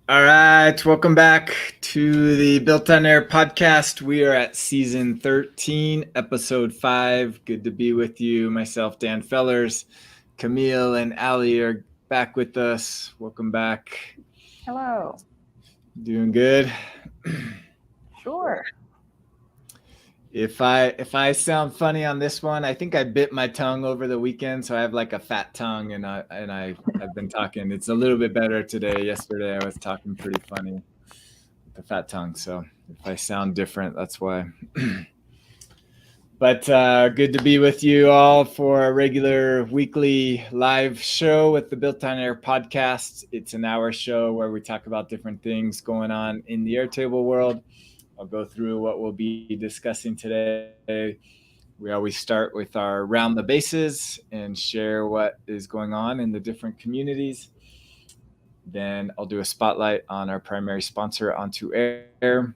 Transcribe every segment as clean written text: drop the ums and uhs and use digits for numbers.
All right, welcome back to the Built on Air podcast. We are at season 13, episode 5. Good to be with you. Myself, Dan Fellers, Camille, and Allie are back with us. Welcome back. Hello. Doing good? Sure. If I sound funny on this one, I think I bit my tongue over the weekend, so I have like a fat tongue, and I've been talking. It's a little bit better today. Yesterday I was talking pretty funny with the fat tongue, so if I sound different, that's why. But good to be with you all for a regular weekly live show with the Built on Air podcast. It's an hour show where we talk about different things going on in the Airtable world. I'll go through what we'll be discussing today. We always start with our round the bases and share what is going on in the different communities. Then I'll do a spotlight on our primary sponsor, BuiltOnAir.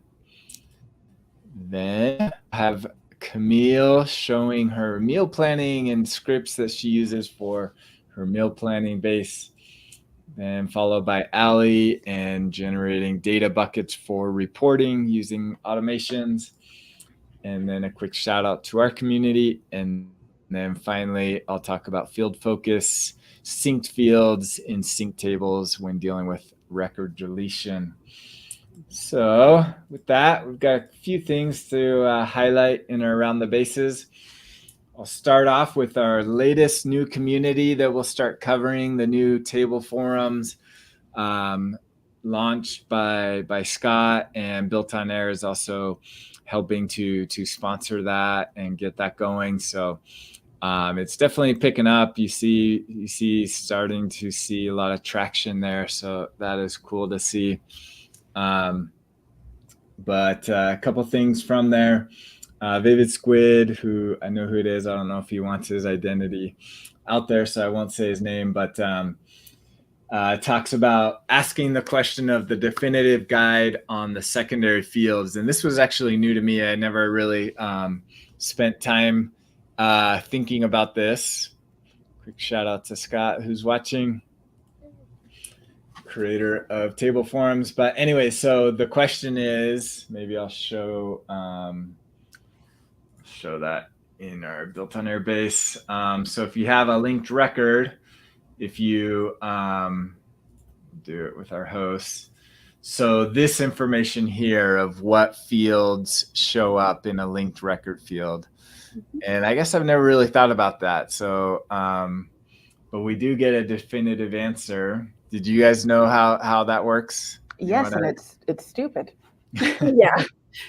Then I have Camille showing her meal planning and scripts that she uses for her meal planning base. Then followed by Allie and generating data buckets for reporting using automations. And then a quick shout out to our community. And then finally, I'll talk about field focus, synced fields in sync tables when dealing with record deletion. So with that, we've got a few things to highlight in or around the bases. I'll start off with our latest new community that we'll start covering, the new table forums launched by Scott, and Built on Air is also helping to sponsor that and get that going. So it's definitely picking up. You see starting to see a lot of traction there. So that is cool to see. But a couple things from there. Vivid Squid, who I know who it is. I don't know if he wants his identity out there, so I won't say his name, but talks about asking the question of the definitive guide on the secondary fields. And this was actually new to me. I never really spent time thinking about this. Quick shout out to Scott, who's watching, creator of Table Forums. But anyway, so the question is, maybe I'll show that in our Built on Air base. So if you have a linked record, if you do it with our hosts, so this information here of what fields show up in a linked record field. And I guess I've never really thought about that. So, but we do get a definitive answer. Did you guys know how that works? Yes, and it's stupid. Yeah.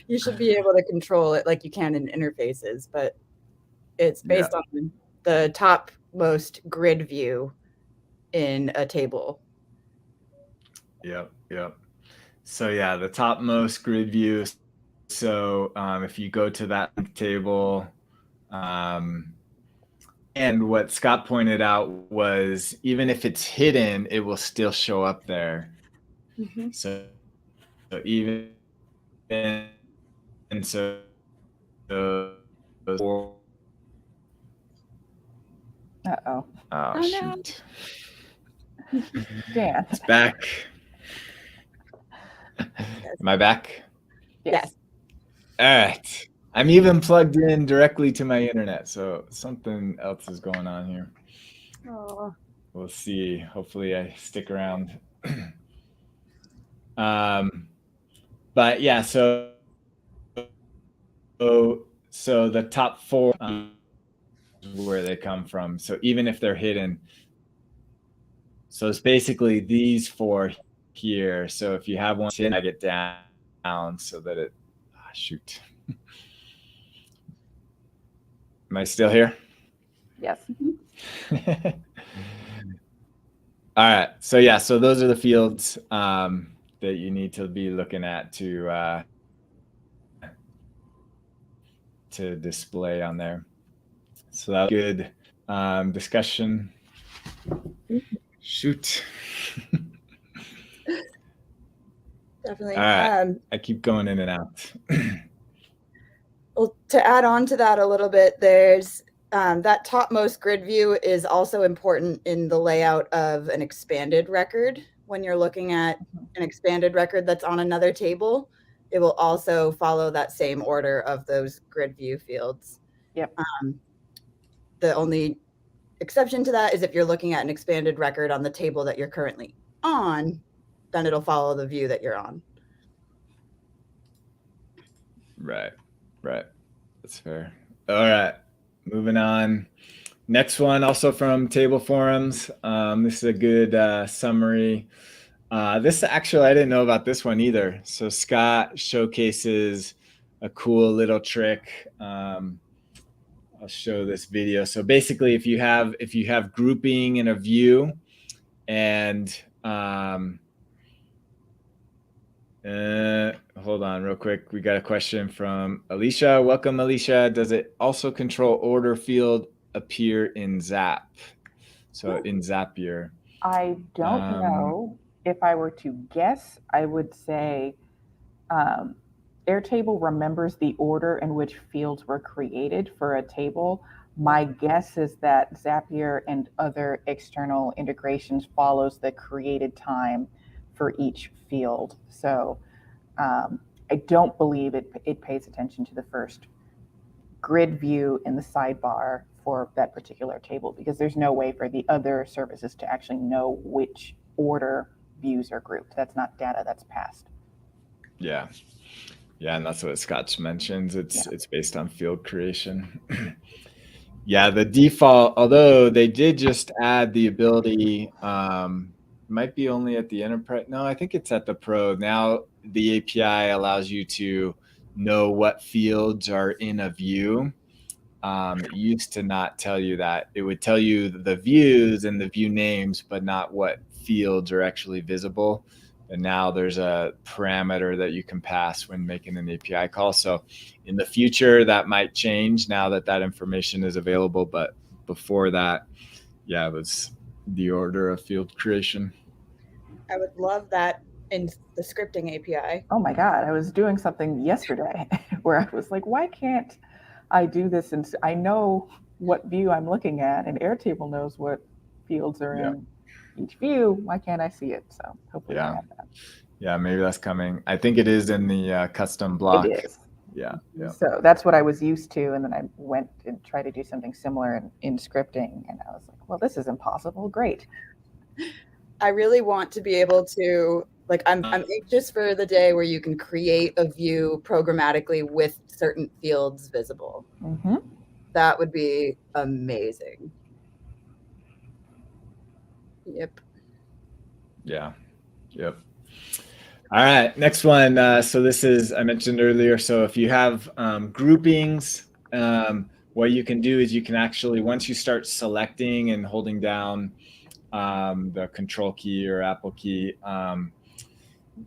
You should be able to control it like you can in interfaces, but it's based on the topmost grid view in a table. Yep. So yeah, the topmost grid view. So if you go to that table, and what Scott pointed out was even if it's hidden, it will still show up there. Mm-hmm. So even and so Uh-oh. Oh shoot. No. Dan. It's back. Am I back? Yes. All right. I'm even plugged in directly to my internet, so something else is going on here. Oh. We'll see. Hopefully I stick around. But yeah, so the top 4 where they come from. So even if they're hidden, so it's basically these 4 here. So if you have one, drag it down so that it shoot. Am I still here? Yes. All right. So yeah, so those are the fields that you need to be looking at to display on there. So that's good discussion. Shoot. Definitely. All right. I keep going in and out. Well, to add on to that a little bit, there's that topmost grid view is also important in the layout of an expanded record. when you're looking at an expanded record that's on another table, it will also follow that same order of those grid view fields. Yep. The only exception to that is if you're looking at an expanded record on the table that you're currently on, then it'll follow the view that you're on. Right. That's fair. All right, moving on. Next one, also from Table Forums. This is a good summary. This actually, I didn't know about this one either. So Scott showcases a cool little trick. I'll show this video. So basically, if you have grouping in a view, and hold on real quick. We got a question from Alicia. Welcome, Alicia. Does it also control order field appear in Zap? So in Zapier. I don't know. If I were to guess, I would say Airtable remembers the order in which fields were created for a table. My guess is that Zapier and other external integrations follows the created time for each field. So I don't believe it pays attention to the first grid view in the sidebar for that particular table, because there's no way for the other services to actually know which order views are grouped. That's not data that's passed. Yeah, and that's what Scott mentions. It's based on field creation. Yeah, the default, although they did just add the ability, might be only at the enterprise. No, I think it's at the pro. Now the API allows you to know what fields are in a view. It used to not tell you that. It would tell you the views and the view names, but not what fields are actually visible. And now there's a parameter that you can pass when making an API call. So in the future, that might change now that that information is available. But before that, yeah, it was the order of field creation. I would love that in the scripting API. Oh my God, I was doing something yesterday where I was like, why can't I do this? And I know what view I'm looking at, and Airtable knows what fields are in each view. Why can't I see it? So hopefully I have that. Yeah, maybe that's coming. I think it is in the custom block. It is. Yeah. So that's what I was used to. And then I went and tried to do something similar in scripting. And I was like, well, this is impossible. Great. I really want to be able to, like, I'm anxious for the day where you can create a view programmatically with certain fields visible. Mm-hmm. That would be amazing. Yep. Yeah. Yep. All right, next one. So this is, I mentioned earlier, so if you have groupings, what you can do is you can actually, once you start selecting and holding down the control key or Apple key,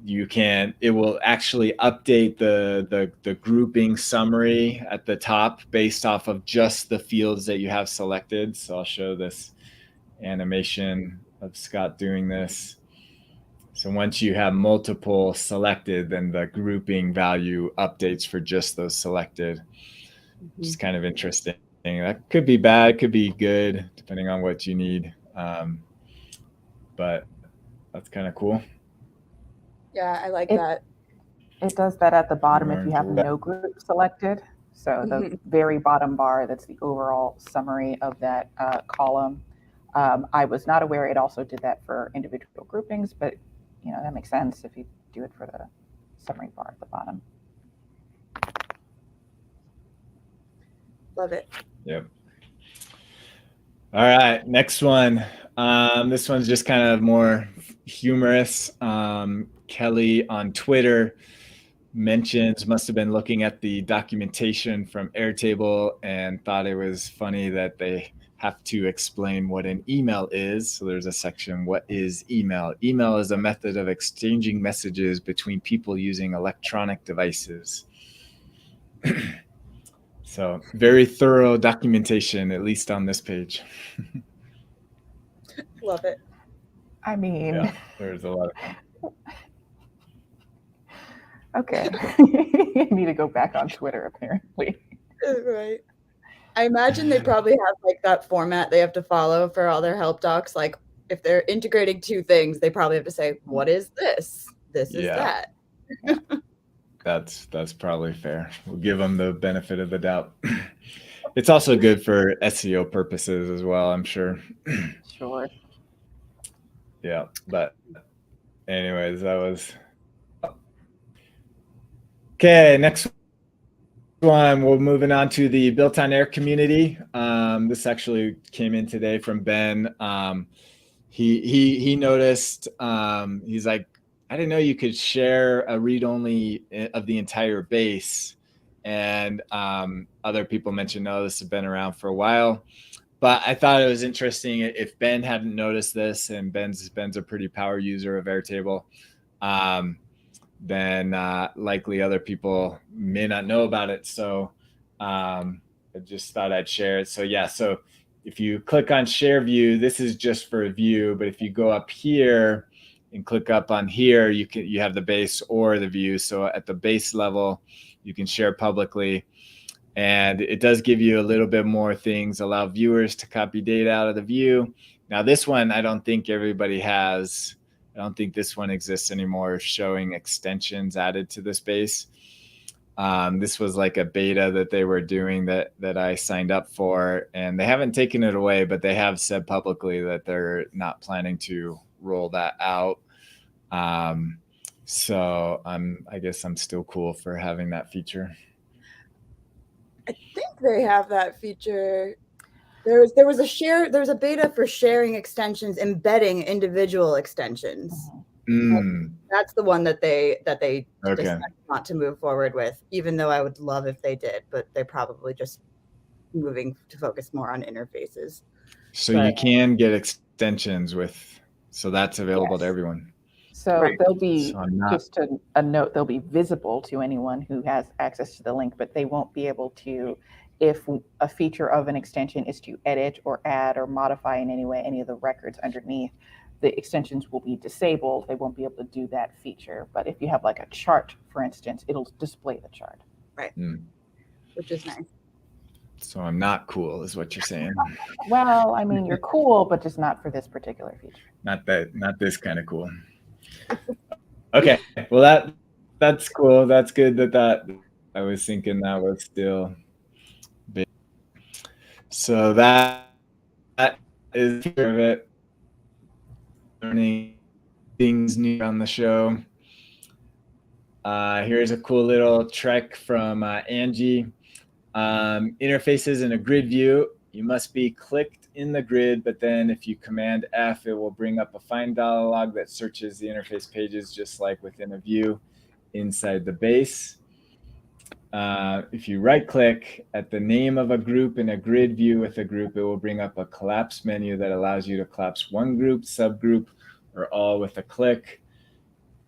it will actually update the grouping summary at the top based off of just the fields that you have selected. So I'll show this animation of Scott doing this. So once you have multiple selected, then the grouping value updates for just those selected, which is kind of interesting. That could be bad, could be good, depending on what you need. But that's kind of cool. Yeah, I like that. It does that at the bottom if you have no group selected. So the very bottom bar, that's the overall summary of that column. I was not aware it also did that for individual groupings, but you know, that makes sense if you do it for the summary bar at the bottom. Love it. Yep. All right, next one. This one's just kind of more humorous. Kelly on Twitter must have been looking at the documentation from Airtable and thought it was funny that they have to explain what an email is. So there's a section, what is email? Email is a method of exchanging messages between people using electronic devices. So very thorough documentation, at least on this page. Love it. I mean, yeah, there's a lot of... Okay. I need to go back on Twitter, apparently. Right. I imagine they probably have like that format they have to follow for all their help docs, like if they're integrating two things, they probably have to say, what is this? This is that. That's probably fair. We'll give them the benefit of the doubt. It's also good for SEO purposes as well, I'm sure. Sure. Yeah, but anyways, that was okay. Next one, we're moving on to the BuiltOnAir community. This actually came in today from Ben. He noticed. He's like, I didn't know you could share a read-only of the entire base, and other people mentioned, no, this has been around for a while. But I thought it was interesting if Ben hadn't noticed this, and Ben's a pretty power user of Airtable, then likely other people may not know about it. So I just thought I'd share it. So yeah, so if you click on share view, this is just for a view, but if you go up here and click up on here, you have the base or the view. So at the base level, you can share publicly. And it does give you a little bit more things, allow viewers to copy data out of the view. Now this one, I don't think everybody has. I don't think this one exists anymore, showing extensions added to the space. This was like a beta that they were doing that I signed up for, and they haven't taken it away, but they have said publicly that they're not planning to roll that out. So I guess I'm still cool for having that feature. I think they have that feature. There was a beta for sharing extensions, embedding individual extensions. That's the one that they decided not to move forward with, even though I would love if they did, but they're probably just moving to focus more on interfaces. So you can get extensions so that's available to everyone. So they'll be, just a note, they'll be visible to anyone who has access to the link, but they won't be able to, if a feature of an extension is to edit or add or modify in any way any of the records underneath, the extensions will be disabled. They won't be able to do that feature. But if you have like a chart, for instance, it'll display the chart. Right. Which is nice. So I'm not cool, is what you're saying. Well, I mean, you're cool, but just not for this particular feature. Not this kind of cool. Okay, well that's cool. That's good that I was thinking that was still big. So that is part of it. Learning things new on the show. Here's a cool little trick from Angie. Interfaces in a grid view. You must be clicked in the grid, but then if you command F, it will bring up a find dialog that searches the interface pages just like within a view inside the base. If you right click at the name of a group in a grid view with a group, it will bring up a collapse menu that allows you to collapse one group, subgroup, or all with a click.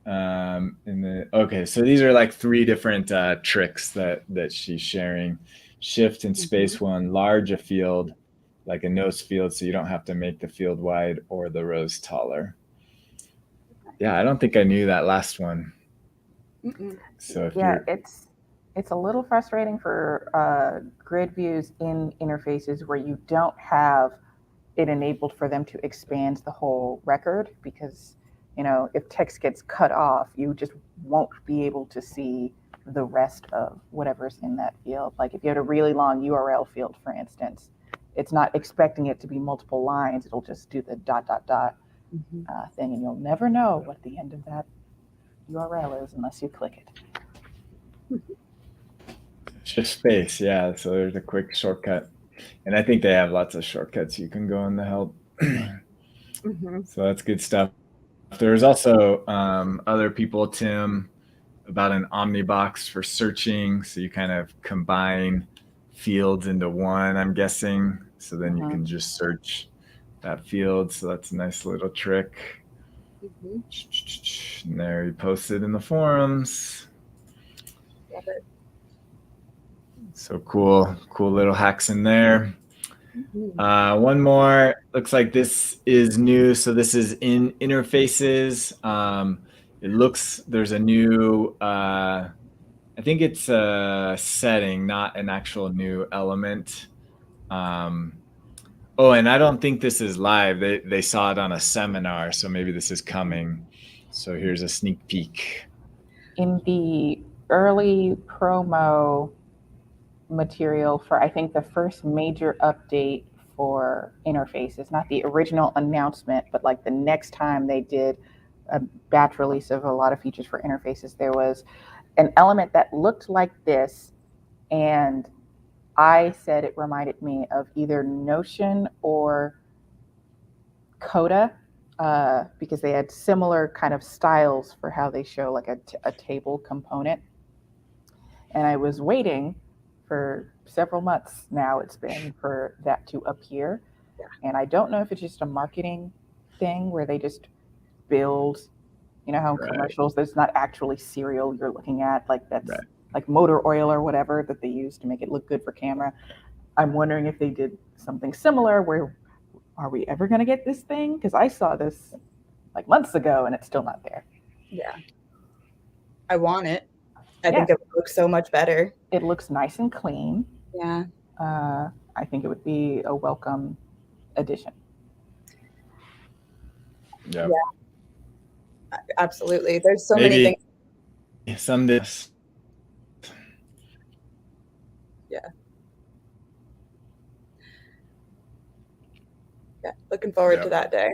Okay, so these are like 3 different tricks that she's sharing. Shift and space one, large a field, like a nose field, so you don't have to make the field wide or the rows taller. Yeah, I don't think I knew that last one. So it's a little frustrating for grid views in interfaces where you don't have it enabled for them to expand the whole record, because if text gets cut off, you just won't be able to see the rest of whatever's in that field. Like if you had a really long URL field, for instance, it's not expecting it to be multiple lines. It'll just do the ... thing, and you'll never know what the end of that URL is unless you click it. Just space, yeah. So there's a quick shortcut, and I think they have lots of shortcuts you can go in the help. So that's good stuff. There's also other people, Tim, about an omnibox for searching. So you kind of combine fields into one, I'm guessing. So then you can just search that field. So that's a nice little trick. And there, he posted in the forums. Love it. So cool little hacks in there. One more, looks like this is new. So this is in interfaces. It looks, there's a new, I think it's a setting, not an actual new element. Oh, and I don't think this is live. They saw it on a seminar, so maybe this is coming. So here's a sneak peek. In the early promo material for, I think, the first major update for interfaces, not the original announcement, but like the next time they did a batch release of a lot of features for interfaces, there was an element that looked like this, and I said it reminded me of either Notion or Coda, because they had similar kind of styles for how they show like a table component. And I was waiting for several months now, it's been, for that to appear. Yeah. And I don't know if it's just a marketing thing where they just build, you know how in commercials there's not actually cereal you're looking at, like that's like motor oil or whatever that they use to make it look good for camera. I'm wondering if they did something similar where, are we ever going to get this thing? Because I saw this like months ago and it's still not there. Yeah. I want it. I think it looks so much better. It looks nice and clean. Yeah. I think it would be a welcome addition. Yeah. Absolutely. There's so many things. Some this. Yeah. Yeah. Looking forward to that day.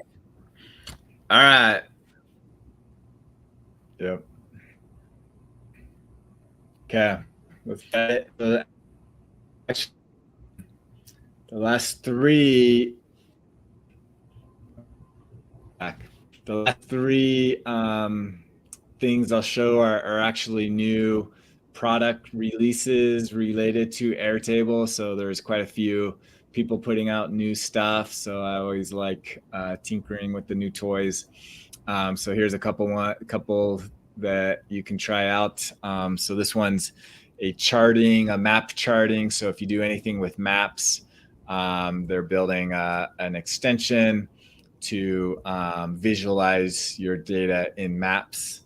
All right. Yep. Okay. Let's get it. The last three. The last three things I'll show are actually new product releases related to Airtable. So there's quite a few people putting out new stuff. So I always like tinkering with the new toys. So here's a couple that you can try out. So this one's a map charting. So if you do anything with maps, they're building an extension to visualize your data in maps.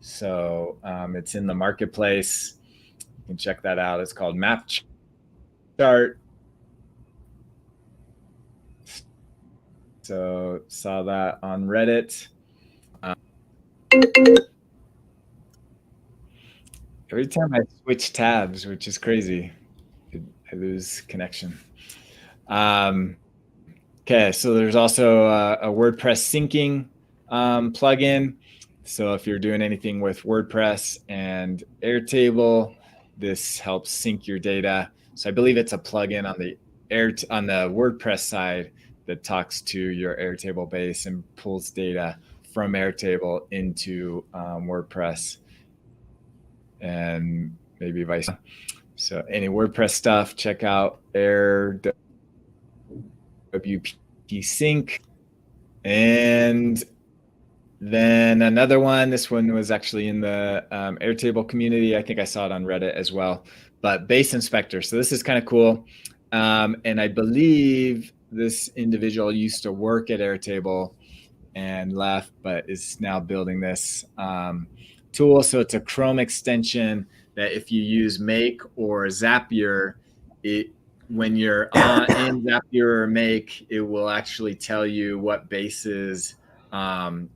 So it's in the marketplace. You can check that out. It's called Map Chart. So saw that on Reddit. Every time I switch tabs, which is crazy, I lose connection. Okay, so there's also a WordPress syncing plugin. So if you're doing anything with WordPress and Airtable, this helps sync your data. So I believe it's a plugin on the WordPress side that talks to your Airtable base and pulls data from Airtable into WordPress, and maybe vice versa. So any WordPress stuff, check out Air WP Sync. And then another one, this one was actually in the Airtable community. I think I saw it on Reddit as well, but Base Inspector. So this is kind of cool. And I believe this individual used to work at Airtable and left, but is now building this tool. So it's a Chrome extension that if you use Make or Zapier, when you're in Zapier or Make, it will actually tell you what bases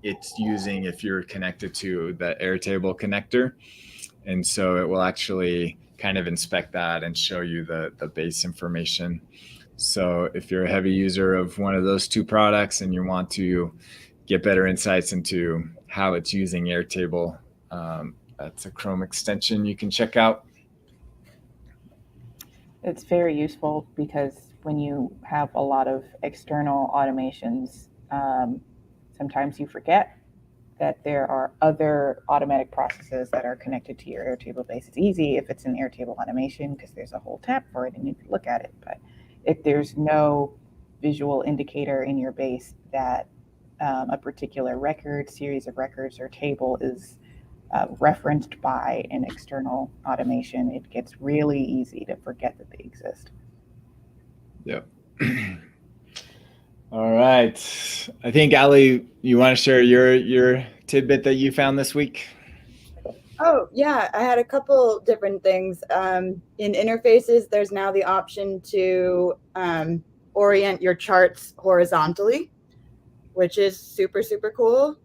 it's using if you're connected to the Airtable connector. And so it will actually kind of inspect that and show you the base information. So if you're a heavy user of one of those two products and you want to get better insights into how it's using Airtable, that's a Chrome extension you can check out. It's very useful because when you have a lot of external automations, sometimes you forget that there are other automatic processes that are connected to your Airtable base. It's easy if it's an Airtable automation because there's a whole tab for it and you can look at it. But if there's no visual indicator in your base that a particular record, series of records, or table is referenced by an external automation, it gets really easy to forget that they exist. Yep. All right. I think, Ali, you want to share your tidbit that you found this week? Oh, yeah. I had a couple different things. In interfaces, there's now the option to orient your charts horizontally, which is super, super cool.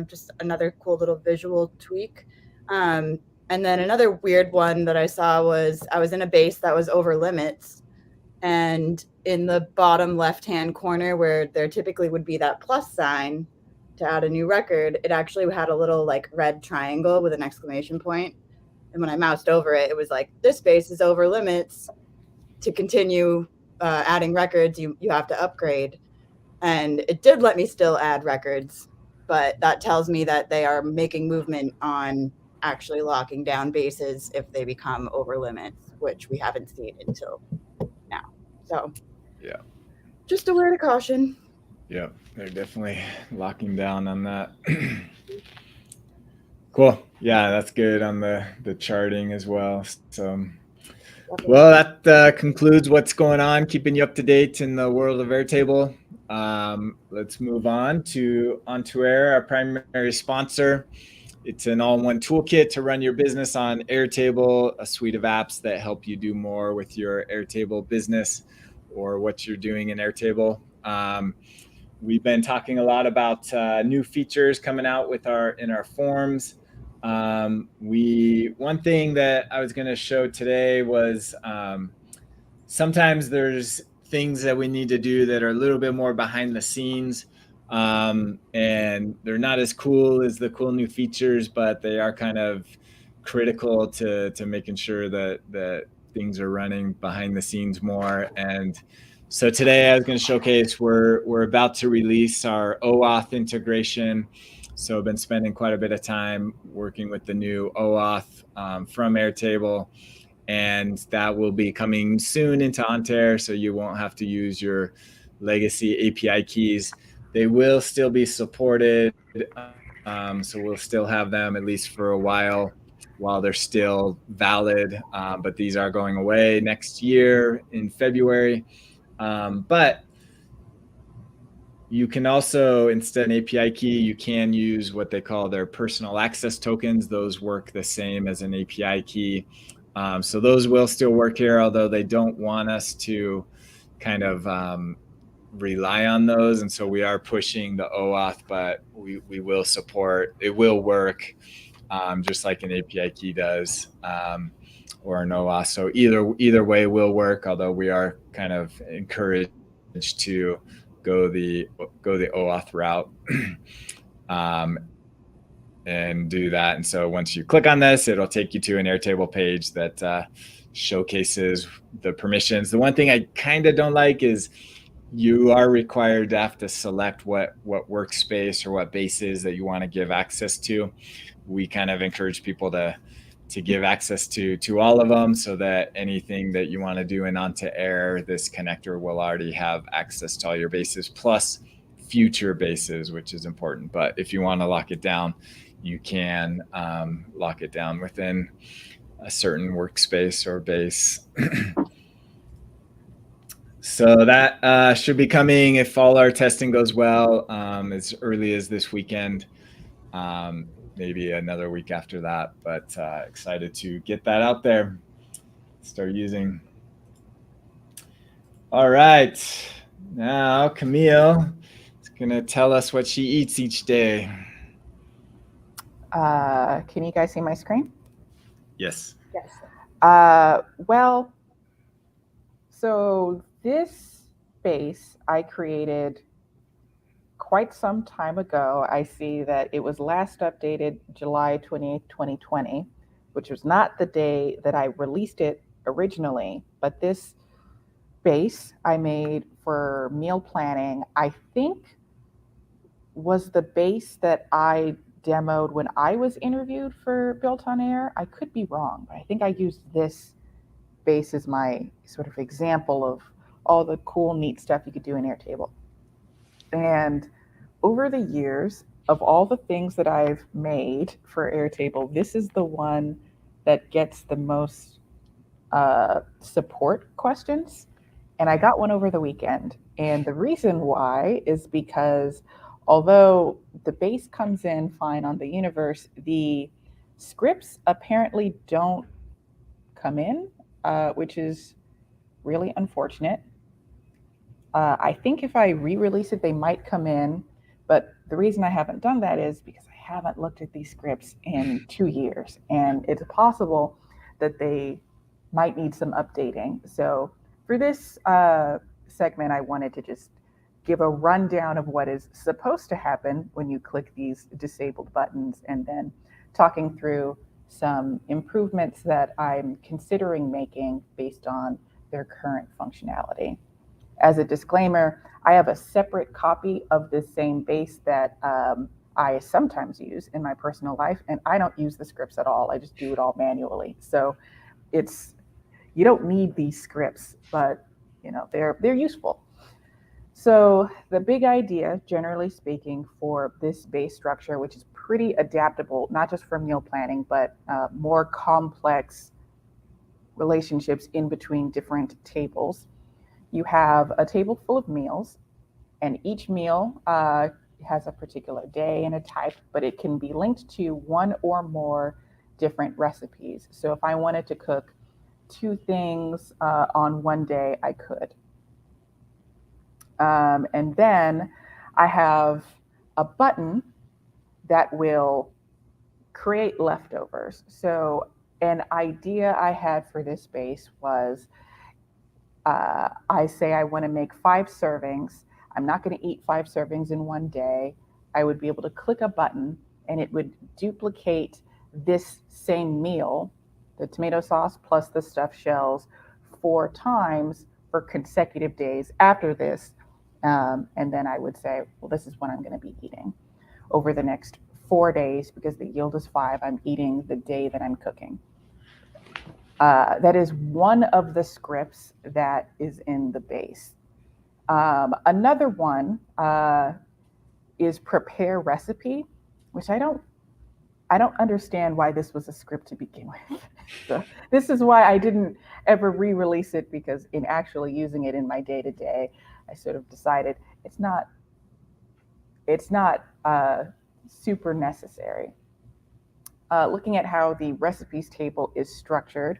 Just another cool little visual tweak. And then another weird one that I saw was I was in a base that was over limits. And in the bottom left-hand corner where there typically would be that plus sign to add a new record, it actually had a little like red triangle with an exclamation point. And when I moused over it, it was like, this base is over limits. To continue adding records, you have to upgrade. And it did let me still add records, but that tells me that they are making movement on actually locking down bases if they become over limits, which we haven't seen until now. So yeah, just a word of caution. yeah, they're definitely locking down on that. Cool. Yeah, that's good on the charting as well. So, well, that concludes what's going on, keeping you up to date in the world of Airtable. Let's move on to BuiltOnAir, our primary sponsor. It's an all-in-one toolkit to run your business on Airtable, a suite of apps that help you do more with your Airtable business or what you're doing in Airtable. We've been talking a lot about new features coming out with in our forms. One thing that I was going to show today was sometimes there's things that we need to do that are a little bit more behind the scenes, and they're not as cool as the cool new features, but they are kind of critical to making sure that things are running behind the scenes more. And so today I was going to showcase we're about to release our OAuth integration. So I've been spending quite a bit of time working with the new OAuth from Airtable, and that will be coming soon into BuiltOnAir, so you won't have to use your legacy API keys. They will still be supported, so we'll still have them at least for a while they're still valid, but these are going away next year in February. But you can also, instead of an API key, you can use what they call their personal access tokens. Those work the same as an API key. So those will still work here, although they don't want us to kind of rely on those. And so we are pushing the OAuth, but we will support, it will work just like an API key does, or an OAuth. So either way will work, although we are kind of encouraged to go the OAuth route. And do that. And so once you click on this, it'll take you to an Airtable page that showcases the permissions. The one thing I kind of don't like is you are required to have to select what workspace or what bases that you want to give access to. We kind of encourage people to give access to all of them, so that anything that you want to do in BuiltOnAir, this connector will already have access to all your bases, plus future bases, which is important. But if you want to lock it down, you can lock it down within a certain workspace or base. So that should be coming, if all our testing goes well, as early as this weekend, maybe another week after that. But excited to get that out there, start using. All right, now Camille is going to tell us what she eats each day. Can you guys see my screen? Yes. Yes. Well, so this base I created quite some time ago. I see that it was last updated July 28th, 2020, which was not the day that I released it originally, but this base I made for meal planning, I think was the base that I demoed when I was interviewed for BuiltOnAir. I could be wrong, but I think I used this base as my sort of example of all the cool, neat stuff you could do in Airtable. And over the years, of all the things that I've made for Airtable, this is the one that gets the most support questions. And I got one over the weekend. And the reason why is because although the base comes in fine on the universe, the scripts apparently don't come in, which is really unfortunate. I think if I re-release it, they might come in. But the reason I haven't done that is because I haven't looked at these scripts in 2 years, and it's possible that they might need some updating. So for this segment, I wanted to just give a rundown of what is supposed to happen when you click these disabled buttons, and then talking through some improvements that I'm considering making based on their current functionality. As a disclaimer, I have a separate copy of this same base that I sometimes use in my personal life, and I don't use the scripts at all. I just do it all manually. So it's you don't need these scripts, but they're useful. So the big idea, generally speaking, for this base structure, which is pretty adaptable, not just for meal planning, but more complex relationships in between different tables. You have a table full of meals, and each meal has a particular day and a type, but it can be linked to one or more different recipes. So if I wanted to cook two things on one day, I could. And then I have a button that will create leftovers. So an idea I had for this base was I say I want to make 5 servings. I'm not going to eat 5 servings in one day. I would be able to click a button and it would duplicate this same meal, the tomato sauce plus the stuffed shells, 4 times for consecutive days after this. And then I would say, well, this is what I'm going to be eating over the next 4 days because the yield is 5. I'm eating the day that I'm cooking. That is one of the scripts that is in the base. Another one is prepare recipe, which I don't understand why this was a script to begin with. So this is why I didn't ever re-release it, because in actually using it in my day-to-day, I sort of decided it's not super necessary. Looking at how the recipes table is structured,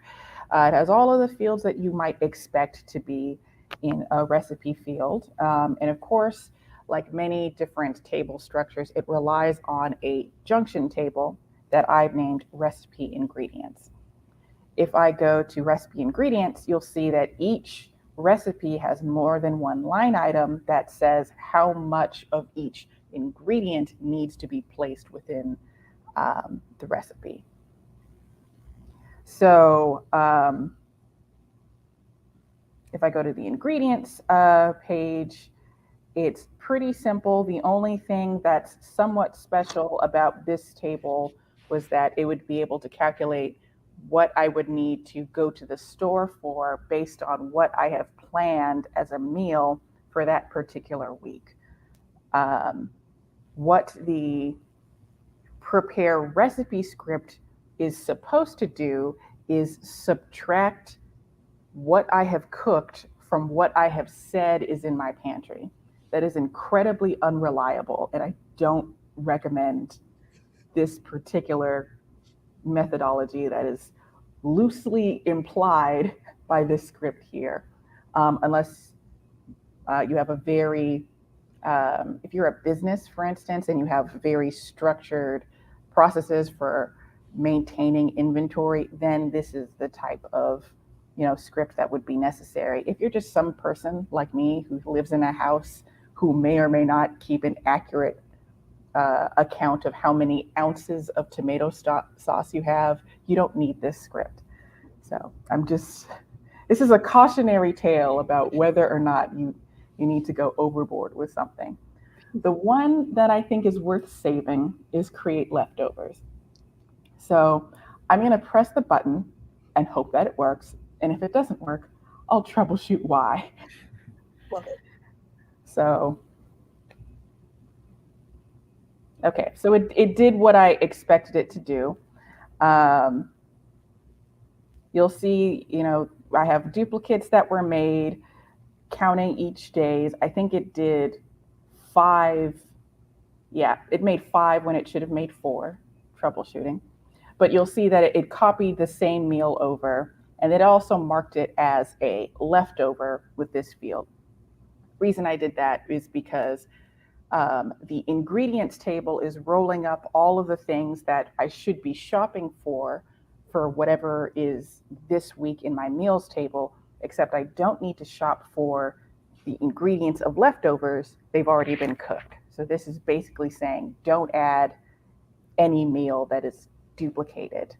it has all of the fields that you might expect to be in a recipe field. And of course, like many different table structures, it relies on a junction table that I've named recipe ingredients. If I go to recipe ingredients, you'll see that each recipe has more than one line item that says how much of each ingredient needs to be placed within the recipe. So if I go to the ingredients page, it's pretty simple. The only thing that's somewhat special about this table was that it would be able to calculate what I would need to go to the store for based on what I have planned as a meal for that particular week. What the prepare recipe script is supposed to do is subtract what I have cooked from what I have said is in my pantry. That is incredibly unreliable, and I don't recommend this particular methodology that is loosely implied by this script here, unless you have a very, if you're a business, for instance, and you have very structured processes for maintaining inventory, then this is the type of script that would be necessary. If you're just some person like me who lives in a house who may or may not keep an accurate account of how many ounces of tomato sauce you have, you don't need this script. So this is a cautionary tale about whether or not you need to go overboard with something. The one that I think is worth saving is create leftovers. So I'm going to press the button and hope that it works. And if it doesn't work, I'll troubleshoot why. Love it. So, okay, so it did what I expected it to do. You'll see, I have duplicates that were made, counting each days. I think it did 5. Yeah, it made 5 when it should have made 4, troubleshooting. But you'll see that it copied the same meal over, and it also marked it as a leftover with this field. reason I did that is because the ingredients table is rolling up all of the things that I should be shopping for whatever is this week in my meals table, except I don't need to shop for the ingredients of leftovers. They've already been cooked. So this is basically saying don't add any meal that is duplicated.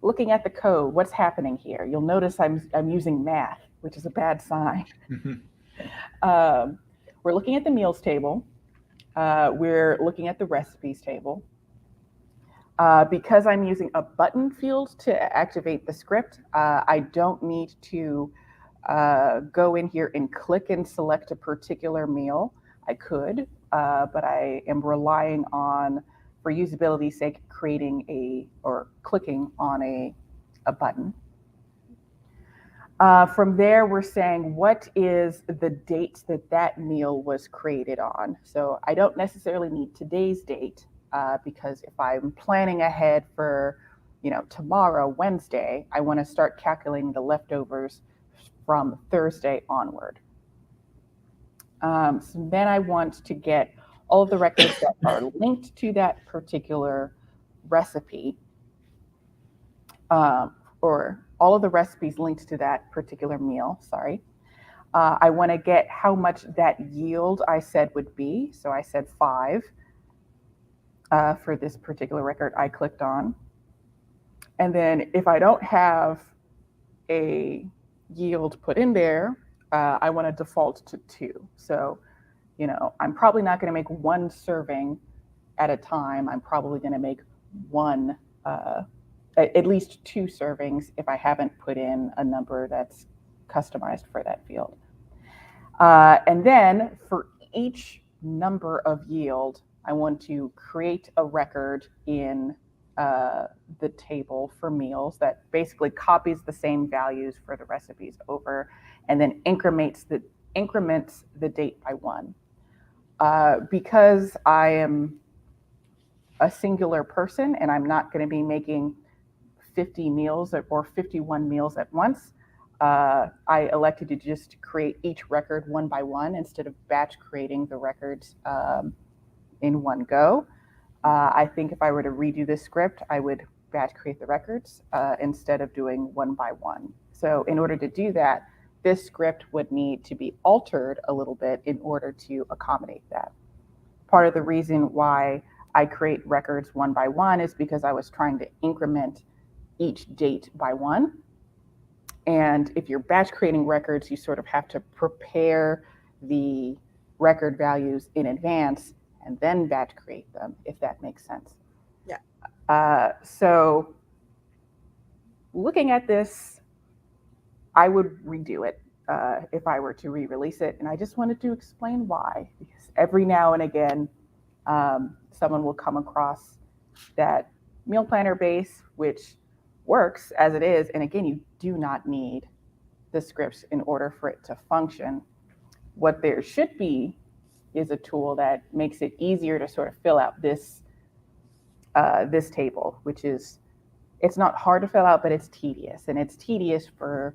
Looking at the code, what's happening here? You'll notice I'm using math, which is a bad sign. We're looking at the meals table. We're looking at the recipes table. Because I'm using a button field to activate the script, I don't need to go in here and click and select a particular meal. I could, but I am relying on, for usability's sake, creating or clicking on a button. From there, we're saying what is the date that meal was created on. So I don't necessarily need today's date because if I'm planning ahead for, tomorrow, Wednesday, I want to start calculating the leftovers from Thursday onward. So then I want to get all of the records that are linked to that particular recipe, or all of the recipes linked to that particular meal, sorry. I want to get how much that yield I said would be. So I said 5 for this particular record I clicked on. And then if I don't have a yield put in there, I want to default to 2. So, I'm probably not going to make 1 serving at a time. I'm probably going to make at least 2 servings if I haven't put in a number that's customized for that field. And then for each number of yield, I want to create a record in the table for meals that basically copies the same values for the recipes over and then increments the date by 1. Because I am a singular person and I'm not going to be making 50 meals or 51 meals at once, I elected to just create each record one by one instead of batch creating the records in one go. I think if I were to redo this script, I would batch create the records instead of doing one by one. So in order to do that, this script would need to be altered a little bit in order to accommodate that. Part of the reason why I create records one by one is because I was trying to increment each date by 1. And if you're batch creating records, you sort of have to prepare the record values in advance and then batch create them, if that makes sense. Yeah. So looking at this, I would redo it if I were to re-release it. And I just wanted to explain why, because every now and again, someone will come across that meal planner base, which works as it is. And again, you do not need the scripts in order for it to function. What there should be is a tool that makes it easier to sort of fill out this table, which is, it's not hard to fill out, but it's tedious. And it's tedious for,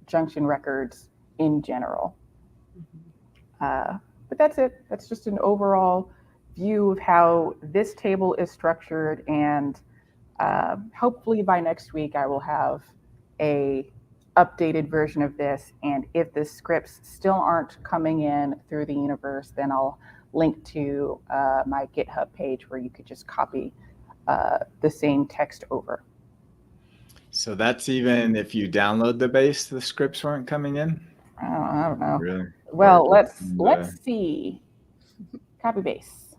junction records in general. But that's it. That's just an overall view of how this table is structured. And hopefully by next week, I will have a updated version of this. And if the scripts still aren't coming in through the universe, then I'll link to my GitHub page where you could just copy the same text over. So that's even if you download the base, the scripts weren't coming in? I don't know. Really? Well, let's see. Copy base.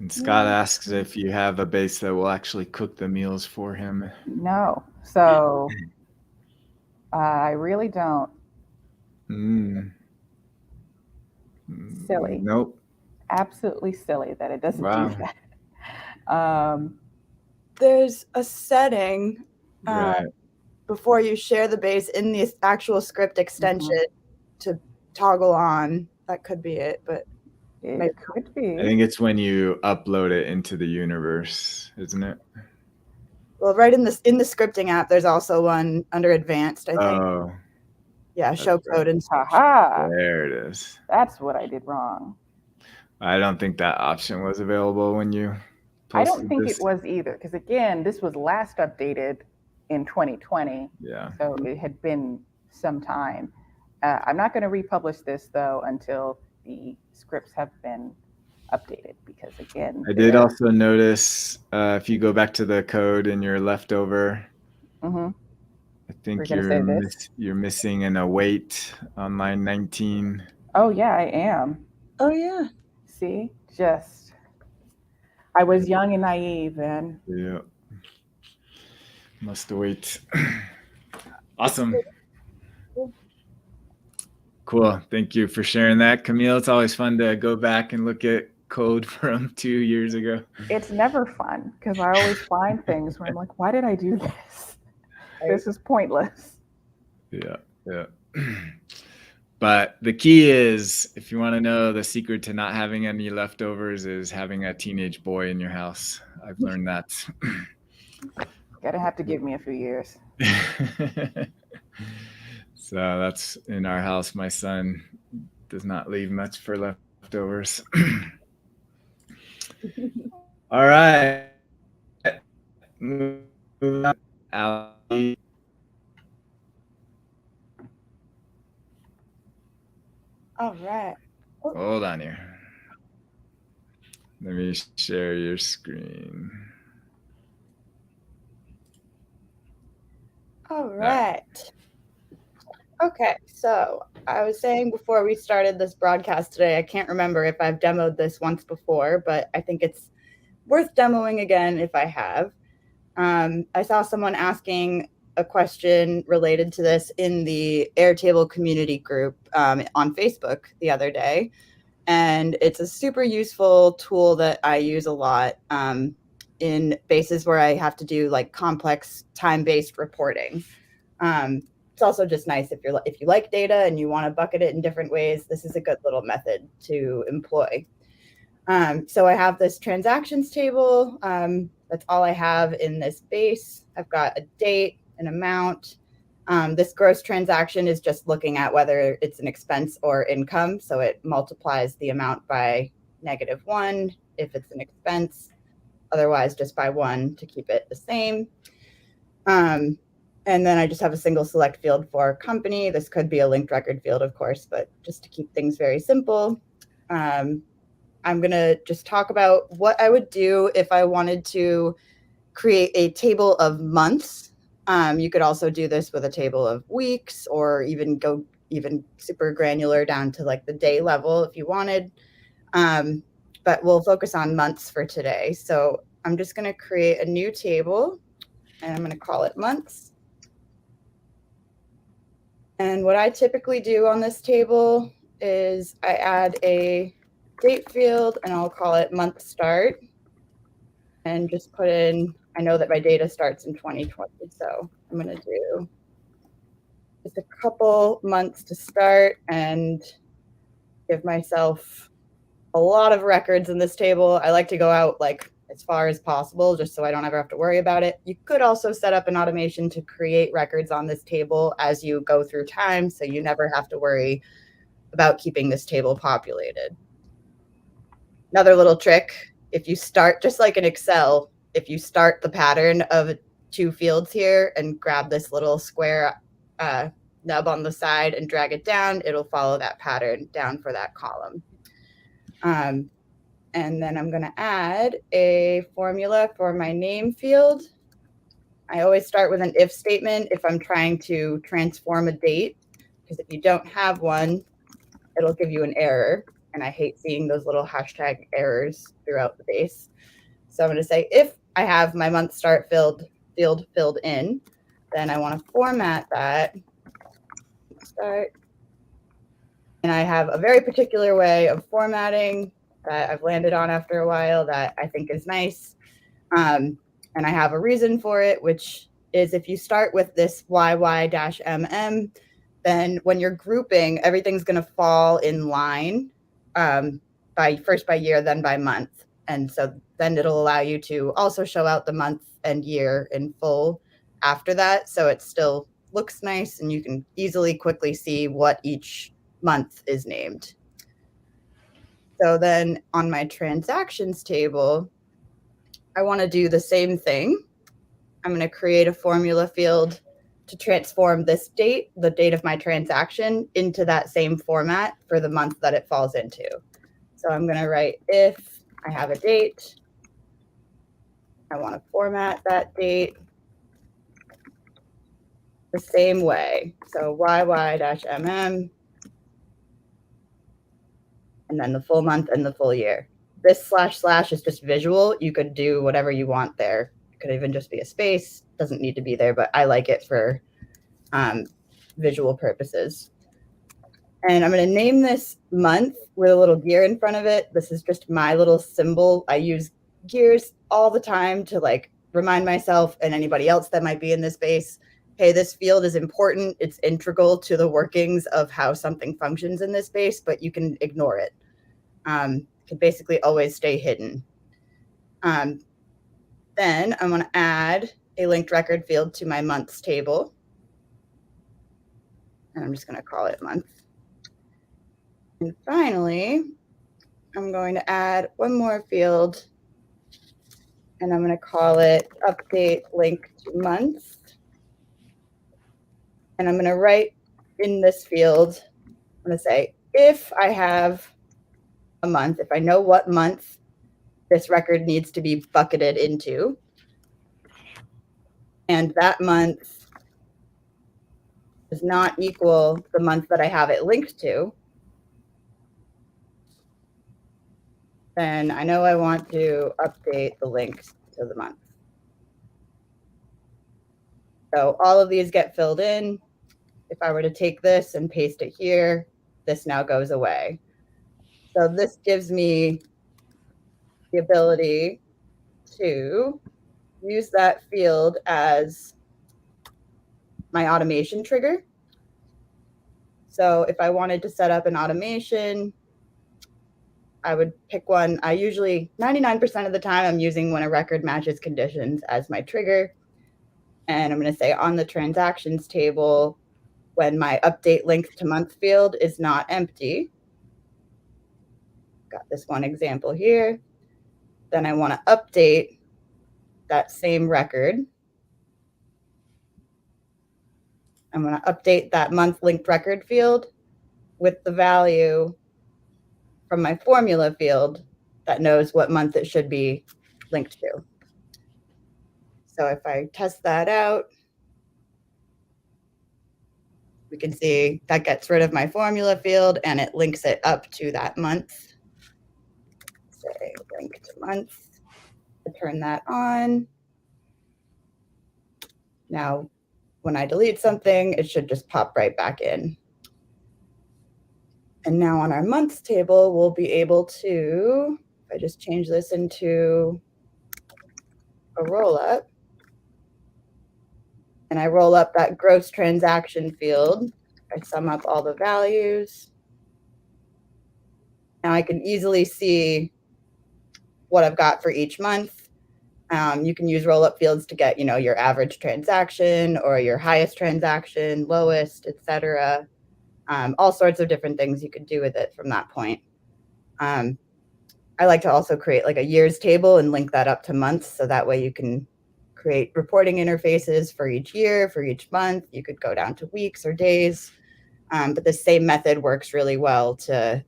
And Scott asks if you have a base that will actually cook the meals for him. No. So I really don't. Silly. Nope. Absolutely silly that it doesn't do that. There's a setting Right. before you share the base in the actual script extension to toggle on. That could be it, but it could be. I think it's when you upload it into the universe, isn't it? Well, right in the scripting app, there's also one under advanced, I think. Oh, Yeah, that's show right. code instructions. Haha, There it is. that's what I did wrong. I don't think that option was available when you I don't posted think this. it was either, because again, this was last updated in 2020. Yeah. So it had been some time. I'm not going to republish this though until the scripts have been updated, because again, I did also notice if you go back to the code in your leftover, Mm-hmm. I think We're gonna say this. you're missing an await on line 19. Oh yeah, I am. Oh yeah. See, just I was young and naive then. Yeah. Must await. Awesome. Cool. Thank you for sharing that, Camille. It's always fun to go back and look at code from 2 years ago. It's never fun because I always find things where I'm like, why did I do this? This is pointless. Yeah. Yeah. But the key is, if you want to know the secret to not having any leftovers, is having a teenage boy in your house. I've learned that. Gotta have to give me a few years. So that's in our house. My son does not leave much for leftovers. All right. Moving on. Allie. All right. Hold on here. Let me share your screen. All right. Okay, so I was saying before we started this broadcast today, I can't remember if I've demoed this once before, but I think it's worth demoing again if I have. I saw someone asking a question related to this in the Airtable community group on Facebook the other day. And it's a super useful tool that I use a lot in bases where I have to do like complex time-based reporting. It's also just nice if you like data and you want to bucket it in different ways. This is a good little method to employ. So I have this transactions table. That's all I have in this base. I've got a date, an amount. This gross transaction is just looking at whether it's an expense or income. So it multiplies the amount by -1 if it's an expense, otherwise just by 1 to keep it the same. And then I just have a single select field for company. This could be a linked record field, of course, but just to keep things very simple. I'm going to just talk about what I would do if I wanted to create a table of months. You could also do this with a table of weeks, or even go super granular down to like the day level if you wanted. But we'll focus on months for today. So I'm just going to create a new table and I'm going to call it months. And what I typically do on this table is I add a date field and I'll call it month start, and just put in, I know that my data starts in 2020, so I'm going to do just a couple months to start and give myself a lot of records in this table. I like to go out like as far as possible just so I don't ever have to worry about it. You could also set up an automation to create records on this table as you go through time, so you never have to worry about keeping this table populated. Another little trick, if you start, just like in Excel, if you start the pattern of 2 fields here and grab this little square nub on the side and drag it down, it'll follow that pattern down for that column. And then I'm going to add a formula for my name field. I always start with an if statement if I'm trying to transform a date, because if you don't have one, it'll give you an error. And I hate seeing those little hashtag errors throughout the base. So I'm going to say, if I have my month start field filled in, then I want to format that start. And I have a very particular way of formatting that I've landed on after a while that I think is nice. And I have a reason for it, which is if you start with this YY-MM, then when you're grouping, everything's going to fall in line by year, then by month. And so then it'll allow you to also show out the month and year in full after that. So it still looks nice and you can easily quickly see what each month is named. So then on my transactions table, I want to do the same thing. I'm going to create a formula field to transform this date, the date of my transaction, into that same format for the month that it falls into. So I'm going to write if I have a date, I want to format that date the same way. So YY-MM, and then the full month and the full year. This // is just visual. You could do whatever you want there. It could even just be a space. Doesn't need to be there, but I like it for visual purposes. And I'm going to name this month with a little gear in front of it. This is just my little symbol. I use gears all the time to like remind myself and anybody else that might be in this space, hey, this field is important. It's integral to the workings of how something functions in this space, but you can ignore it. It can basically always stay hidden. Then I'm going to add a linked record field to my months table. And I'm just going to call it month. And finally, I'm going to add one more field, and I'm going to call it update link to month. And I'm going to write in this field, I'm going to say, if I have a month, if I know what month this record needs to be bucketed into, and that month does not equal the month that I have it linked to, then I know I want to update the links to the month. So all of these get filled in. If I were to take this and paste it here, this now goes away. So this gives me the ability to use that field as my automation trigger. So if I wanted to set up an automation, I would pick one. I usually, 99% of the time, I'm using when a record matches conditions as my trigger. And I'm going to say on the transactions table, when my update link to month field is not empty. Got this one example here. Then I want to update that same record. I'm going to update that month linked record field with the value from my formula field that knows what month it should be linked to. So if I test that out, we can see that gets rid of my formula field and it links it up to that month. Say link to month. I turn that on. Now, when I delete something, it should just pop right back in. And now on our months table, we'll be able to, if I just change this into a roll up, and I roll up that gross transaction field, I sum up all the values. Now I can easily see what I've got for each month. You can use roll-up fields to get, your average transaction or your highest transaction, lowest, etc. All sorts of different things you could do with it from that point. I like to also create like a years table and link that up to months, so that way you can create reporting interfaces for each year, for each month. You could go down to weeks or days, but the same method works really well to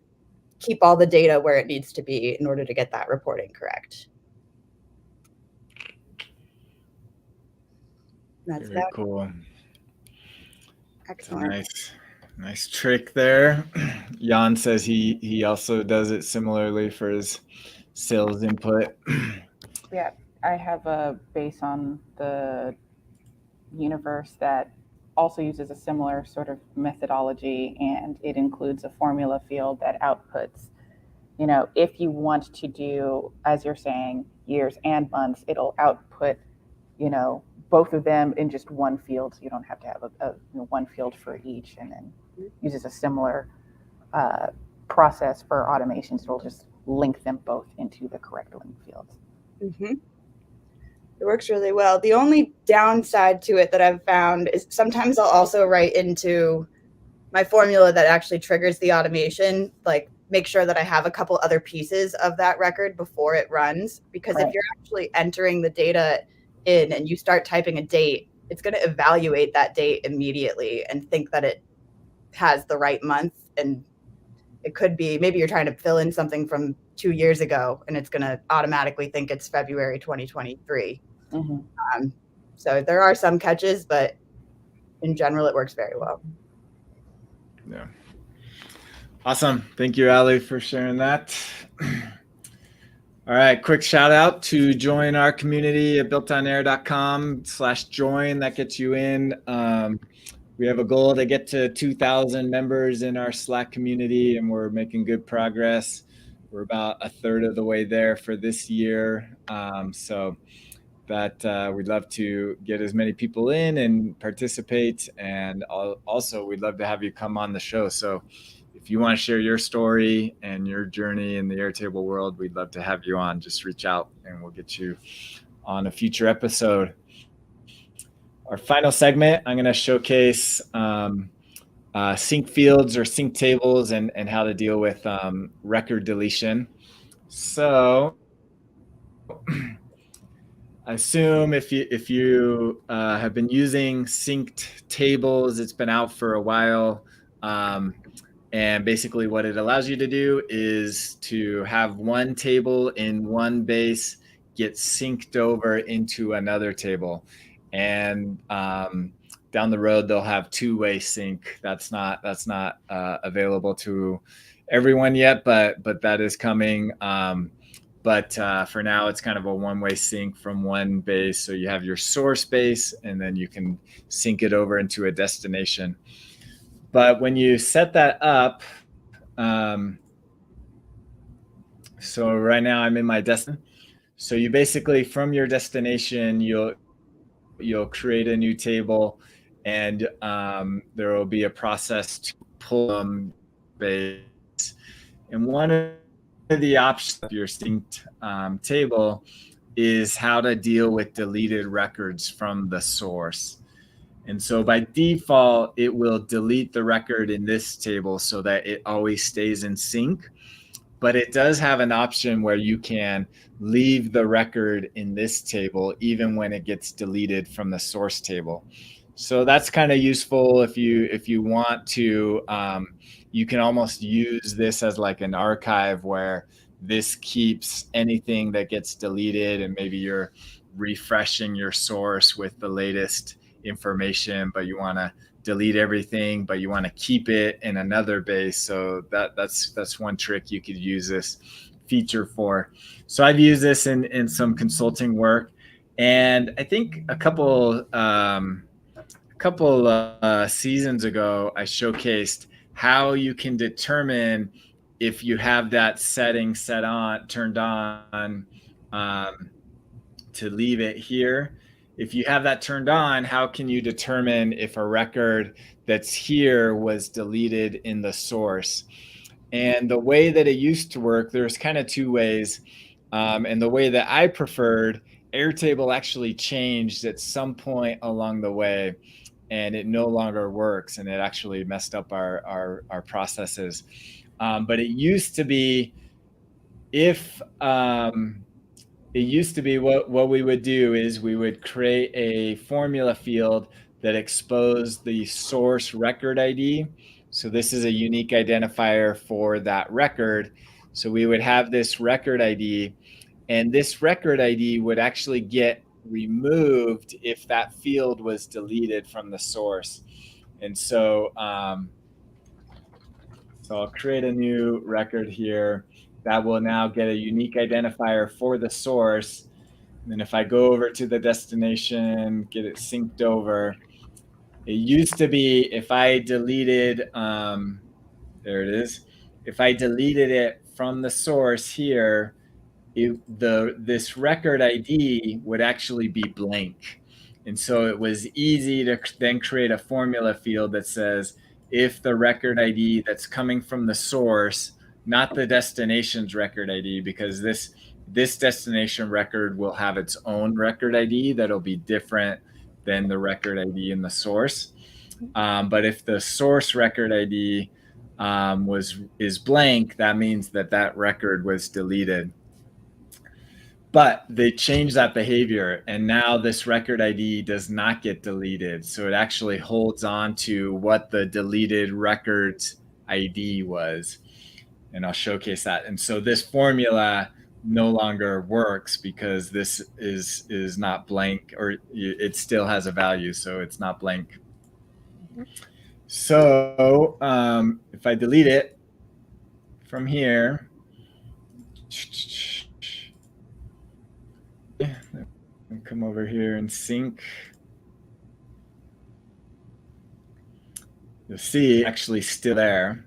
keep all the data where it needs to be in order to get that reporting correct. That's Very cool. Excellent. Nice trick there. Jan says he also does it similarly for his sales input. Yeah, I have a base on the universe that also uses a similar sort of methodology, and it includes a formula field that outputs, if you want to do, as you're saying, years and months, it'll output, both of them in just one field. So you don't have to have a one field for each, and then uses a similar process for automation. So it'll just link them both into the correct link fields. Mm-hmm. It works really well. The only downside to it that I've found is sometimes I'll also write into my formula that actually triggers the automation, like make sure that I have a couple other pieces of that record before it runs. Because Right. if you're actually entering the data in and you start typing a date, it's going to evaluate that date immediately and think that it has the right month. And it could be, maybe you're trying to fill in something from 2 years ago and it's going to automatically think it's February 2023. Mm-hmm. So there are some catches, but in general, it works very well. Yeah. Awesome. Thank you, Ali, for sharing that. All right. Quick shout out to join our community at builtonair.com/join. That gets you in. We have a goal to get to 2,000 members in our Slack community, and we're making good progress. We're about a third of the way there for this year. So that we'd love to get as many people in and participate. And also, we'd love to have you come on the show. So if you want to share your story and your journey in the Airtable world, we'd love to have you on. Just reach out and we'll get you on a future episode. Our final segment, I'm going to showcase sync fields or sync tables and how to deal with record deletion. So I assume if you have been using synced tables, it's been out for a while. And basically what it allows you to do is to have one table in one base get synced over into another table. And down the road, they'll have two-way sync. That's not available to everyone yet, but that is coming. But for now, it's kind of a one-way sync from one base. So you have your source base, and then you can sync it over into a destination. But when you set that up, so right now I'm in my destination. So you basically, from your destination, you'll create a new table, and there will be a process to pull them base. And one of the options of your synced table is how to deal with deleted records from the source. And so by default, it will delete the record in this table so that it always stays in sync. But it does have an option where you can leave the record in this table even when it gets deleted from the source table. So that's kind of useful if you want to. You can almost use this as like an archive where this keeps anything that gets deleted, and maybe you're refreshing your source with the latest information, but you want to delete everything, but you want to keep it in another base. So that's one trick you could use this feature for. So I've used this in some consulting work, and I think a couple seasons ago, I showcased how you can determine if you have that setting turned on to leave it here. If you have that turned on, how can you determine if a record that's here was deleted in the source? And the way that it used to work, there's kind of two ways. And the way that I preferred, Airtable actually changed at some point along the way, and it no longer works, and it actually messed up our processes. But it used to be what we would do is we would create a formula field that exposed the source record ID. So this is a unique identifier for that record. So we would have this record ID, and this record ID would actually get removed if that field was deleted from the source. And so, so I'll create a new record here that will now get a unique identifier for the source. And then if I go over to the destination, get it synced over, it used to be if I deleted, there it is. If I deleted it from the source here, this record ID would actually be blank. And so it was easy to then create a formula field that says, if the record ID that's coming from the source not the destination's record ID, because this destination record will have its own record ID that'll be different than the record ID in the source. But if the source record ID is blank, that means that record was deleted. But they changed that behavior, and now this record ID does not get deleted. So it actually holds on to what the deleted record's ID was. And I'll showcase that. And so this formula no longer works because this is not blank, or it still has a value, so it's not blank. So if I delete it from here, come over here and sync. You'll see it's actually still there.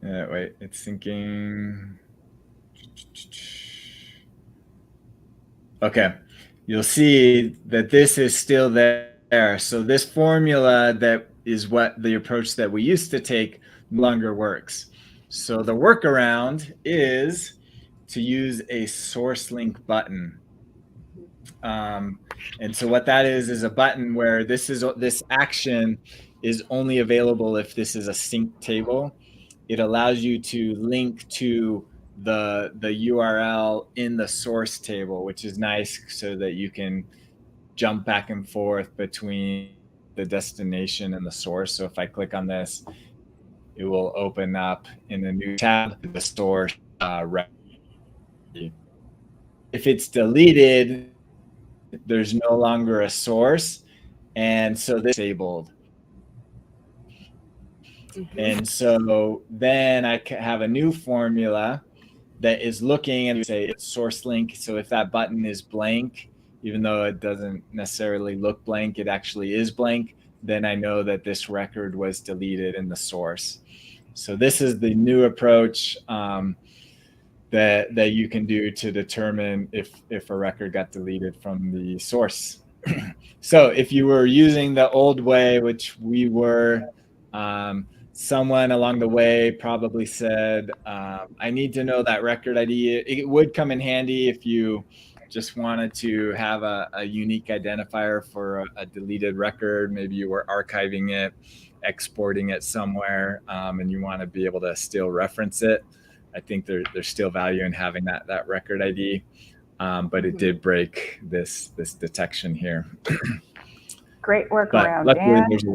Wait, it's syncing. Okay, you'll see that this is still there. So this formula that is what the approach that we used to take no longer works. So the workaround is to use a source link button. And so what that is a button where this action is only available if this is a sync table. It allows you to link to the URL in the source table, which is nice so that you can jump back and forth between the destination and the source. So if I click on this, it will open up in a new tab the source record. If it's deleted, there's no longer a source, and so this is disabled. And so then I have a new formula that is looking and say it's source link. So if that button is blank, even though it doesn't necessarily look blank, it actually is blank, then I know that this record was deleted in the source. So this is the new approach that you can do to determine if a record got deleted from the source. So if you were using the old way, which we were, someone along the way probably said, I need to know that record ID. It would come in handy if you just wanted to have a unique identifier for a deleted record. Maybe you were archiving it, exporting it somewhere, and you want to be able to still reference it. I think there's still value in having that record ID, but it did break this detection here. Great workaround, luckily, Dan. there's a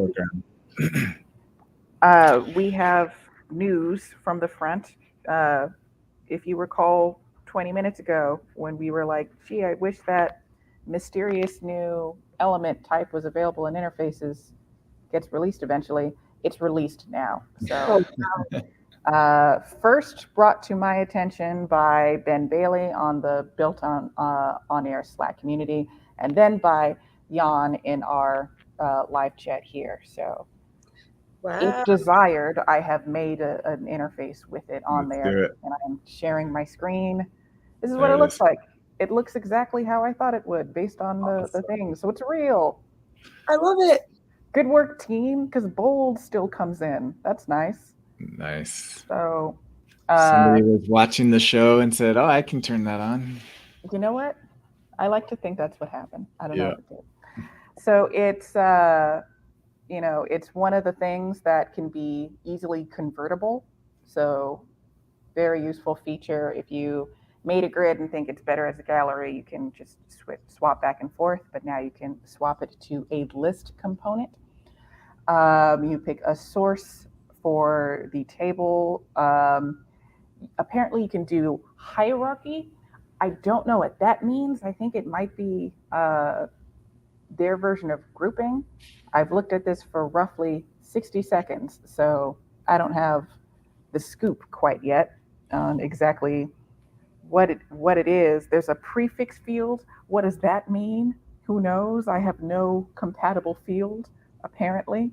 workaround. We have news from the front. If you recall 20 minutes ago when we were like, gee, I wish that mysterious new element type was available in interfaces, gets released eventually. It's released now. So first brought to my attention by Ben Bailey on the BuiltOnAir Slack community, and then by Jan in our live chat here. So if desired, I have made an interface with it on there, and I'm sharing my screen. This is what it looks like. It looks exactly how I thought it would based on the thing. So it's real. I love it. Good work, team, because bold still comes in. That's nice. Nice. So somebody was watching the show and said, oh, I can turn that on. You know what? I like to think that's what happened. I don't know if it did. So it's it's one of the things that can be easily convertible. So very useful feature. If you made a grid and think it's better as a gallery, you can just swap back and forth, but now you can swap it to a list component. You pick a source for the table. Apparently you can do hierarchy. I don't know what that means. I think it might be their version of grouping. I've looked at this for roughly 60 seconds, so I don't have the scoop quite yet on exactly what it is. There's a prefix field. What does that mean? Who knows? I have no compatible field, apparently.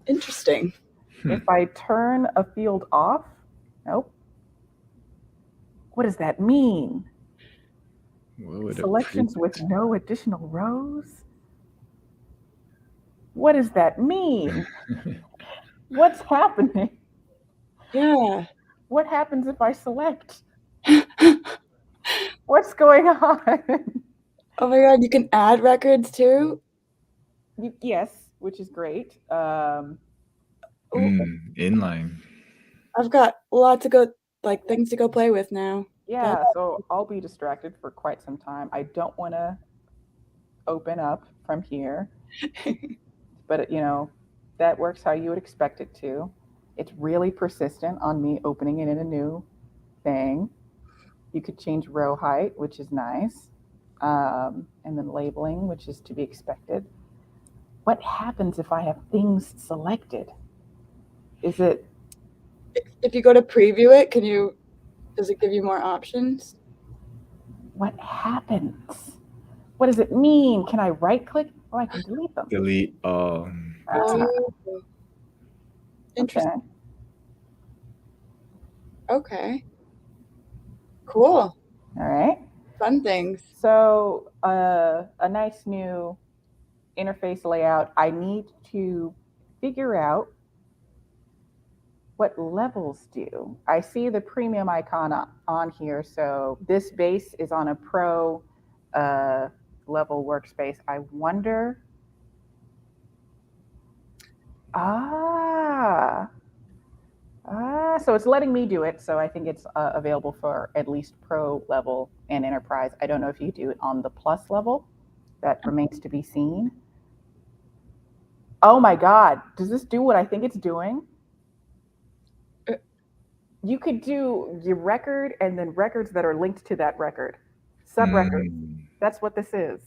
Interesting. If I turn a field off, nope. What does that mean? Selections with no additional rows? What does that mean? What's happening? Yeah. What happens if I select? What's going on? Oh my God, you can add records too? Yes, which is great. Inline. I've got lots of things to go play with now. Yeah, so I'll be distracted for quite some time. I don't want to open up from here, but that works how you would expect it to. It's really persistent on me opening it in a new thing. You could change row height, which is nice, and then labeling, which is to be expected. What happens if I have things selected? Is it If you go to preview it, does it give you more options? what happens? What does it mean? Can I right click? Oh, I can delete them. Delete all. Oh, interesting. Okay. Cool. All right. Fun things. So a nice new interface layout. I need to figure out what levels do. I see the premium icon on here. So this base is on a pro level workspace. I wonder. So it's letting me do it. So I think it's available for at least pro level and enterprise. I don't know if you do it on the plus level. That remains to be seen. Oh my God. Does this do what I think it's doing? You could do your record and then records that are linked to that record. Sub-records. That's what this is.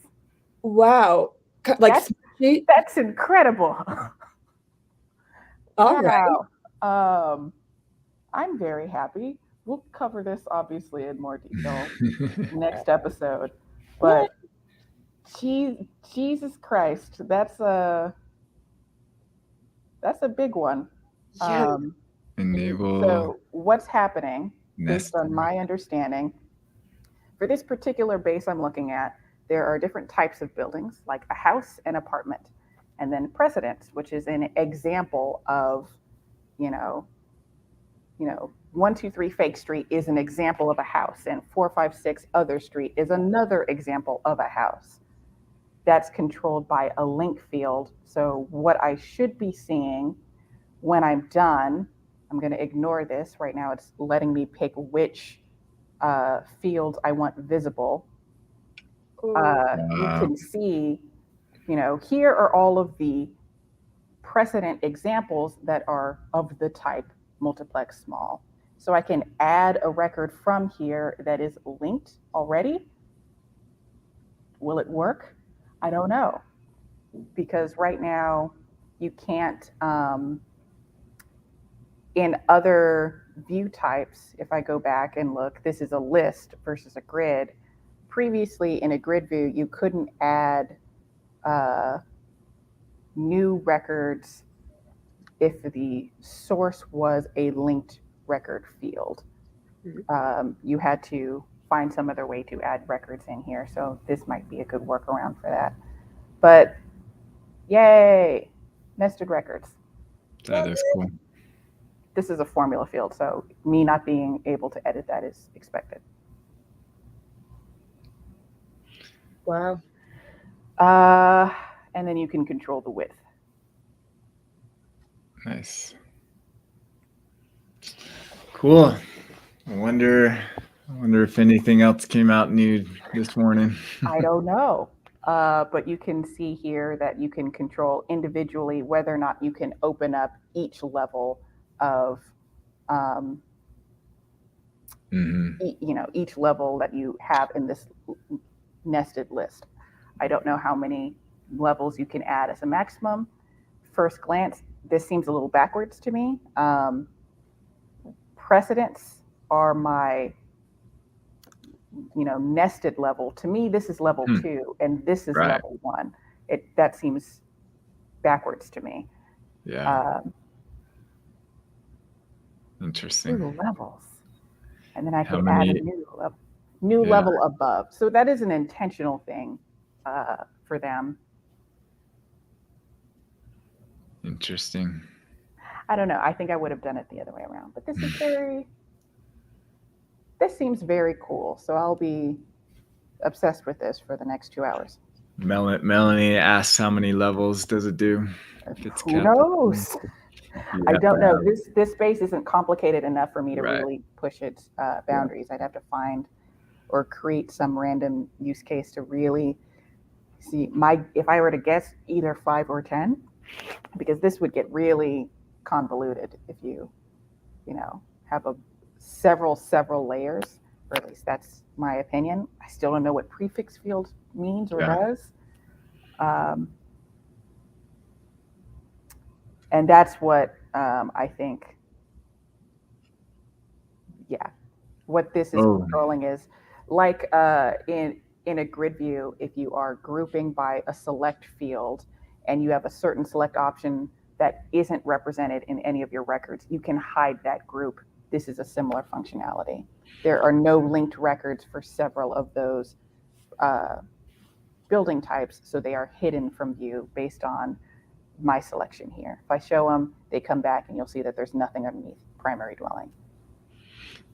Wow. That's incredible. All wow. Right. I'm very happy. We'll cover this obviously in more detail next episode. But Jesus Christ, that's a big one. Yeah. Enable. So what's happening, based on my understanding, for this particular base I'm looking at, there are different types of buildings, like a house and apartment, and then precedence, which is an example of, 123 Fake Street is an example of a house, and 456 Other Street is another example of a house. That's controlled by a link field. So what I should be seeing when I'm done, I'm going to ignore this right now. It's letting me pick which fields I want visible. You can see, here are all of the precedent examples that are of the type multiplex small. So I can add a record from here that is linked already. Will it work? I don't know. Because right now you can't, in other view types, if I go back and look, this is a list versus a grid. Previously in a grid view, you couldn't add new records if the source was a linked record field. You had to find some other way to add records in here. So this might be a good workaround for that. But yay, nested records. That is cool. This is a formula field, so me not being able to edit that is expected. Wow. And then you can control the width. Nice. Cool. I wonder if anything else came out new this morning. I don't know. But you can see here that you can control individually whether or not you can open up each level of, each level that you have in this nested list. I don't know how many levels you can add as a maximum. First glance, this seems a little backwards to me. Precedents are my, nested level. To me, this is level 2, and this is level 1. That seems backwards to me. Yeah. Interesting. New levels, and then I can add a new level above. So that is an intentional thing for them. Interesting. I don't know. I think I would have done it the other way around. But this seems very cool. So I'll be obsessed with this for the next 2 hours. Melanie asks how many levels does it do? If it's Who knows? I don't know. This space isn't complicated enough for me to really push its boundaries. I'd have to find or create some random use case to really see if I were to guess either 5 or 10, because this would get really convoluted if you have several layers, or at least that's my opinion. I still don't know what prefix field means or does. And that's what I think, what this is controlling is like in a grid view, if you are grouping by a select field and you have a certain select option that isn't represented in any of your records, you can hide that group. This is a similar functionality. There are no linked records for several of those building types, so they are hidden from view based on my selection here. If I show them, they come back and you'll see that there's nothing underneath primary dwelling.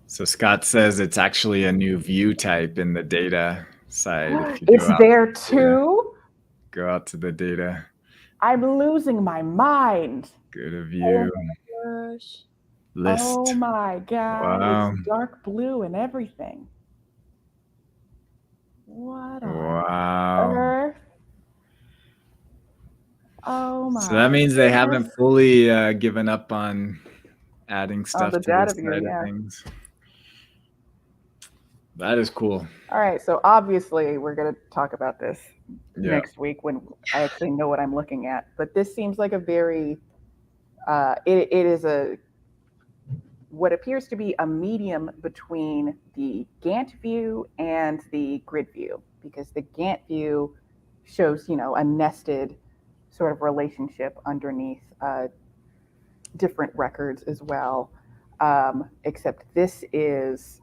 So Scott says it's actually a new view type in the data side. It's there too? Go out to the data. I'm losing my mind. Go to view. Oh my gosh. List. Oh my God. Wow. It's dark blue and everything. What on earth? Oh my. So that means they haven't fully given up on adding stuff to data this side of things. That is cool. All right. So obviously we're going to talk about this next week when I actually know what I'm looking at. But this seems like a very, it is what appears to be a medium between the Gantt view and the grid view, because the Gantt view shows, a nested sort of relationship underneath different records as well. Except this is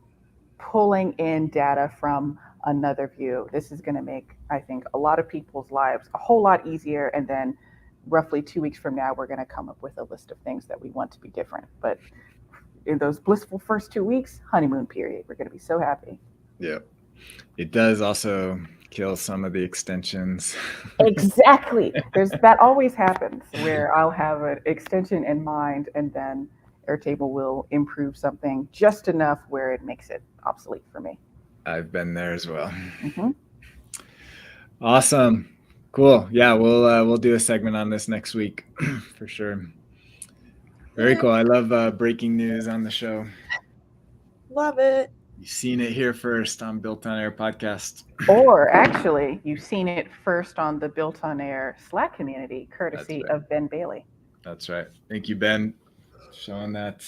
pulling in data from another view. This is going to make, I think, a lot of people's lives a whole lot easier. And then roughly 2 weeks from now, we're going to come up with a list of things that we want to be different. But in those blissful first 2 weeks, honeymoon period, we're going to be so happy. Yeah. It does also kill some of the extensions. Exactly. That always happens where I'll have an extension in mind and then Airtable will improve something just enough where it makes it obsolete for me. I've been there as well. Mm-hmm. Awesome. Cool. Yeah, we'll do a segment on this next week for sure. Very cool. I love breaking news on the show. Love it. You've seen it here first on Built on Air podcast. Or actually, you've seen it first on the Built on Air Slack community, courtesy of Ben Bailey. That's right. Thank you, Ben, showing that.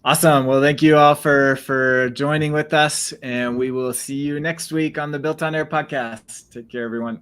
Awesome. Well, thank you all for joining with us, and we will see you next week on the Built on Air podcast. Take care, everyone.